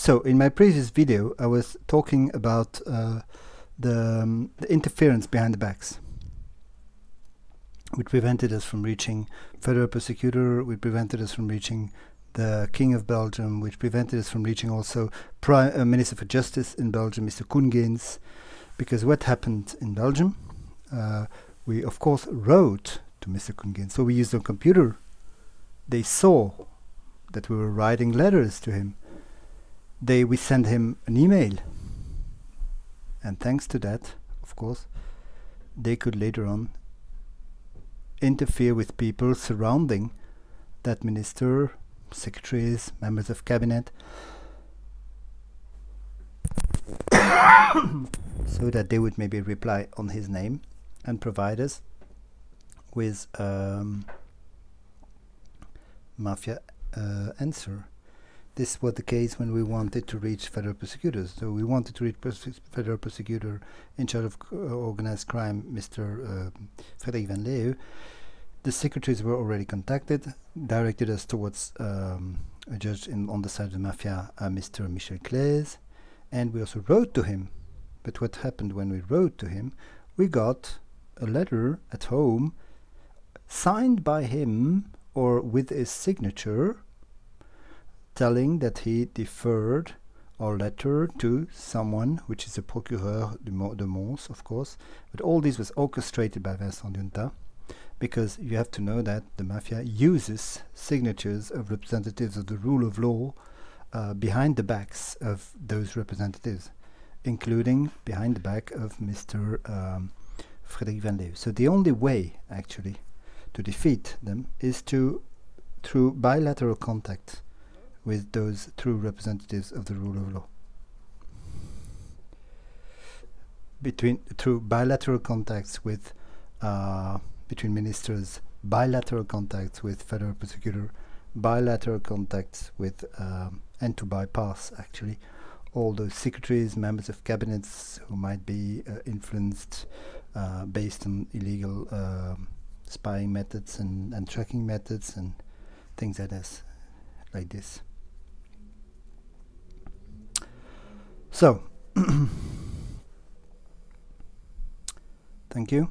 So in my previous video, I was talking about the interference behind the backs, which prevented us from reaching federal prosecutor, which prevented us from reaching the King of Belgium, which prevented us from reaching also Prime Minister for Justice in Belgium, Mr. Koengheens. Because what happened in Belgium, we of course wrote to Mr. Koengheens. So we used a computer. They saw that we were writing letters to him. We sent him an email. And thanks to that, of course, they could later on interfere with people surrounding that minister, secretaries, members of cabinet, so that they would maybe reply on his name and provide us with mafia answer. This was the case when we wanted to reach federal prosecutors. So we wanted to reach federal prosecutor in charge of organized crime, Mr. Frederick van Leeuw. The secretaries were already contacted, directed us towards a judge on the side of the mafia, Mr. Michel Claes, and we also wrote to him. But what happened when we wrote to him? We got a letter at home signed by him or with his signature, telling that he deferred our letter to someone, which is the Procureur de Mons, of course. But all this was orchestrated by Vincent Junta, because you have to know that the mafia uses signatures of representatives of the rule of law behind the backs of those representatives, including behind the back of Mr. Frederick van Leeuw. So the only way, actually, to defeat them is through bilateral contact with those true representatives of the rule of law. Through bilateral contacts with between ministers, bilateral contacts with federal prosecutor, bilateral contacts with and to bypass actually all those secretaries, members of cabinets who might be influenced based on illegal spying methods and tracking methods and things like this. So, thank you.